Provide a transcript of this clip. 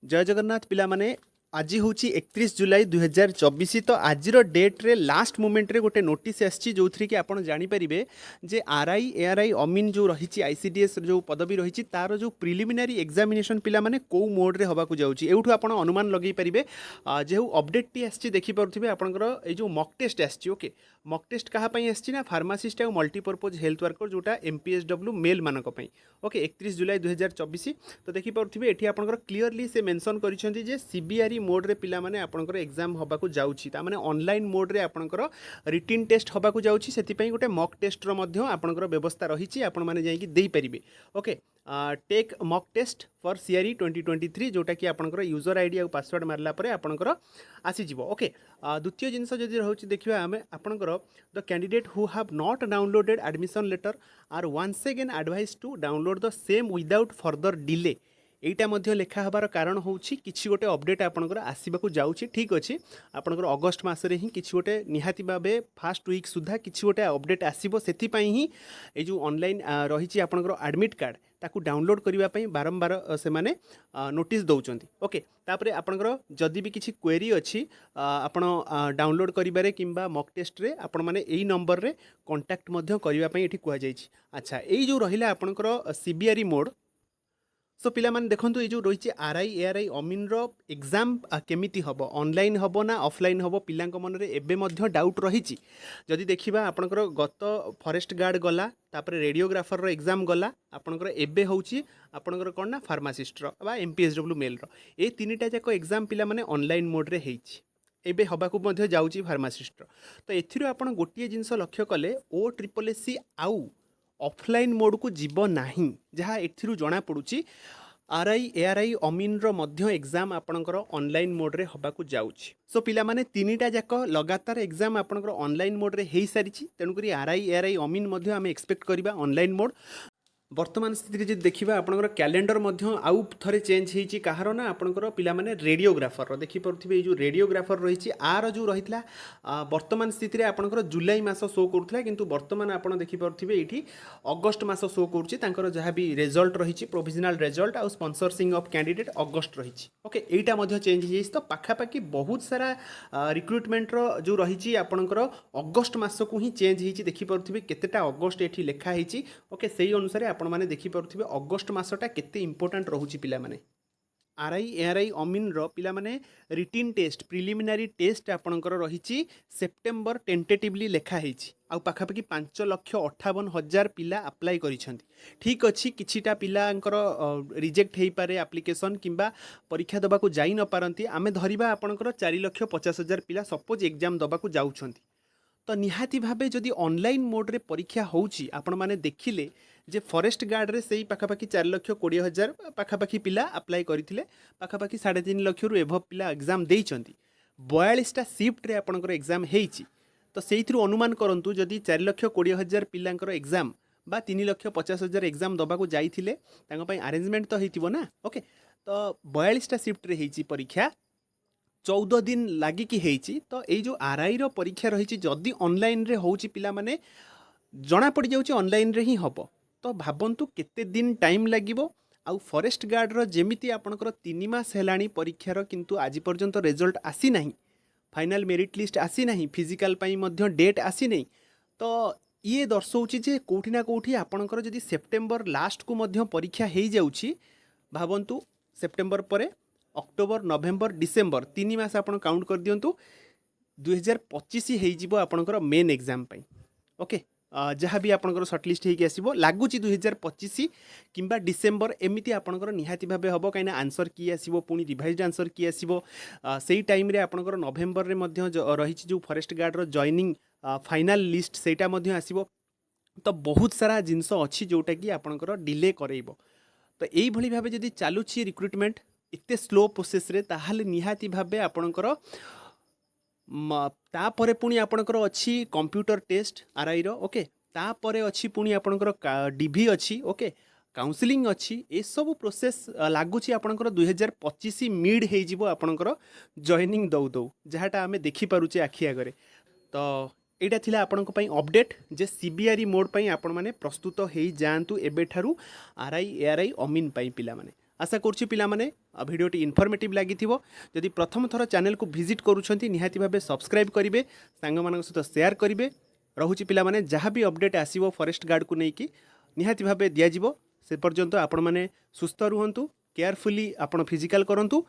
जय जगन्नाथ पिला माने आज हूँ 31 जुलाई 2024 तो आज डेट रे लास्ट मोमेंट रे गोटे नोटिस आसी जो थी कि आपड़ जानीपारे जे आरआई एआरआई अमीन जो रही आईसीडीएस जो पदवी रही तार जो प्रिलिमिनारी एग्जामिनेशन पिला माने कौ मोड रे हवा जाऊँगी एठू आप अनुमान लगे पारे जो अपडेट टी आसी देखिपे आपंकर जो मक टेस्ट आसी ओके मक टेस्ट कहाँपाई आसी ना फार्मासीस्ट और मल्टीपर्पज हेल्थ वर्कर जोटा एमपीएसडब्ल्यू मेल मानक ओके 31 जुलाई 2024 तो देखिपे ये आपंकर क्लीयरली से मेंशन करिसेंती जे सीबीआरई मोड रे पिला माने आपनकर एग्जाम हबा को जाउछि ता माने ऑनलाइन मोड रे आपनकर रिटन टेस्ट हबा को जाउछि सेति पई गोटे मॉक टेस्ट रो मध्य आपनकर व्यवस्था रहिछि आपन माने जाई कि देई परिबे okay take mock test for CRE 2023 जोटा कि आपनकर यूजर आईडी और पासवर्ड मारला परे आपनकर आसी जिवो ओके द्वितीय जिंस जदि रहउछि देखिबा हमें आपनकर the candidate who have not downloaded admission letter are once again advise to download the same without further delay एटा मध्य लेखा हबार कारण होउछि किछि गोटे अपडेट आपनकर आसीबाकू जाउछि ठीक अछि आपनकर अगस्त मासरे ही किछि गोटे निहाती भाबे फास्ट वीक सुधा किछि गोटे अपडेट आसीबो सेति पई ही ए जो ऑनलाइन रहिछि आपनकर एडमिट कार्ड ताकू डाउनलोड करिवा पई बारंबार से माने नोटिस दउचंती ओके तापरे आपनकर जदि भी किछि क्वेरी अछि आपण डाउनलोड करिबारे किंबा मॉक टेस्ट रे आपण माने एई नंबर रे कांटेक्ट मध्य करिवा पई एठी कुआ जाइछि अच्छा एई जो रहिला आपनकर सीबीआरई मोड सो पिला माने देखंतु ये जो रही आरआई एआरआई अमीन रो एग्जाम केमिति हबो ऑनलाइन हबो ना ऑफलाइन हबो पिलांक मन रे एबे मध्य डाउट रही जदि देखिबा आपनकर गत फॉरेस्ट गार्ड गला तापर रेडियोग्राफर रो एग्जाम गला आपनकर एबे होउची आपनकर कोन ना फार्मासिस्ट रो बा एमपीएसडब्ल्यू मेल रो ए तीनिटा जाको एग्जाम पिला माने ऑनलाइन मोड रे हेइची एबे हबाकू मध्य जाउची फार्मासिस्ट रो तो एथिरो आपण गोटिए जिंस लक्ष्य कले ओ ट्रिपल एससी आउ ऑफलाइन मोड को जीव नाही जहाँ एथिरू जना पड़ुची आरआई एआरआई अमीन रो मध्य एग्जाम आपणकर ऑनलाइन मोड रे हबाकू जाउची सो पिला माने तीनिटा जाक लगातार एग्जाम आपणकर ऑनलाइन मोड रे हेई सारिची तेणुकरी आरआई एआरआई अमीन मध्य आमे एक्सपेक्ट करिबा ऑनलाइन मोड वर्तमान स्थिति जब देखा आपंकर कैलेंडर आउ थे चेंज होती कहार ना आपंकर पिला माने रेडियोग्राफर देखिपे जो रेडियोग्राफर रही आर जो रही वर्तमान स्थिति में आपंकर जुलाई मास शो करूला किंतु वर्तमान आप देखिपे ये अगस्ट मास शो कर जहाँ भी रिजल्ट रही प्रोविजनल रिजल्ट आउ स्पॉन्सरशिप ऑफ कैंडिडेट अगस्ट रही ओके यहीटा चेंज हो तो पाखापाखि बहुत सारा रिक्रुटमेंट जो रही आपंकर अगस्ट मस को ही चेंज हो देखिपे केतेटा अगस्ट ये लिखाही ओके से अनुसार आपण माने देखि परुथिबे अगस्त मासटा केते इंपोर्टेंट रहउची पिला माने आरआई एआरआई अमीन रो पिला माने रिटन टेस्ट प्रिलिमिनारी टेस्ट आपणकर रहिची सेप्टेम्बर टेंटेटिवली लेखा हेची आ पाखापाखि 5,58,000 पिला अप्लाई करिसेंती ठीक अछि किछिटा पिलांकर रिजेक्ट हेई पारे एप्लिकेशन किंबा परीक्षा दबा को जाई न पारंती आमे धरिबा आपणकर 4,50,000 पिला सपोज एग्जाम दबा को जाउछंती तो निहाती भाबे जदि ऑनलाइन मोड रे परीक्षा होउची आपण माने देखिले जे फॉरेस्ट गार्ड रे सेही पाखापाखि 4,20,000 पाखापाखि पिला अप्लाई करथिले पाखापाखि 3.5 लाख रु एभव पिला एग्जाम देइचंती 42टा शिफ्ट रे आपणकर एग्जाम हेइची तो सेइथरु अनुमान करंतु जदि 4,20,000 पिलांकर एग्जाम बा 3,50,000 एग्जाम दबा को जाइथिले तांग पई अरेंजमेंट तो हेतिबो ना ओके तो 42टा शिफ्ट रे हेइची परीक्षा 14 दिन लागिकी हेइची तो ये जो आरआई रो परीक्षा रही जदि ऑनलाइन रे होउची पिला माने जना पड़ जाउची ऑनलाइन रे ही हबो तो भाबंतु केते दिन टाइम लागिबो आउ फॉरेस्ट गार्ड रो जेमिति आपनकर 3 मास हेलाणी परीक्षार किंतु आज पर्यंत रिजल्ट आसी नाही फाइनल मेरिट लिस्ट आसी नाही फिजिकल पई मध्य डेट आसी नहीं तो ये दर्शाउची जे कोठी ना कोठी आपनकर जदि सेप्टेम्बर लास्ट को मध्य परीक्षा हेई जाउची भाबंतु सेप्टेम्बर परे अक्टोबर नवेम्बर डिसेम्बर 3 मास आप काउंट कर दिंतु 2025 हो आपंकर मेन एग्जाम पाई ओके जहाँ भी आपंकर सर्टलिस्ट होगी आसो लगुच 2025 किंबा डिसेम्बर एमती आपंकर निहाती भाव हम कहीं आंसर की आसो पुणी रिवाइज आंसर की आसो से टाइम रे आपंकर नवेम्बर रे मध्य रही जो फॉरेस्ट गार्ड रो जॉइनिंग फाइनल लिस्ट सेटा मध्य आसो तो बहुत सारा जिनस अच्छी जोटा कि आपंकर डिले करेइबो तो यही भली भाव जदि चलुची रिक्रुटमेंट इतने स्लो प्रोसेस रे ताहाले निहाती भाबे आपणकर तापरे पुणी आपणकर अच्छी कंप्यूटर टेस्ट आरआई रो ओके तापरे अच्छी पुणी आपणकर डीवी अच्छी ओके काउंसलिंग अच्छी ए सब प्रोसेस लगुच आपणकर 2025 मिड हो जिवो आपणकर जॉइनिंग दौ दौ जहाँटा आमे देखि पारुचे आखि आगरे तो एटा थिला आपणक पई अपडेट जे सीबीआरई मोड पई आपण माने प्रस्तुत हेई जांतु एबे ठारू आरआई एआरआई अमीन पई पिला माने आशा करुच्ची पिलामाने भिडियोटी इनफर्मेटिव लगी जदि प्रथम थर चैनल को विजिट करुँच निहाती भाव सब्सक्राइब करेंगे सांग सहित सेयार करेंगे रोचे पिलामाने जहाँ भी अपडेट आसो फॉरेस्ट गार्ड को लेकिन निहाती भाव दिज्व से पर्यंत आपण मैंने सुस्थ रुहतु केयरफुली आपण फिजिकल करूँ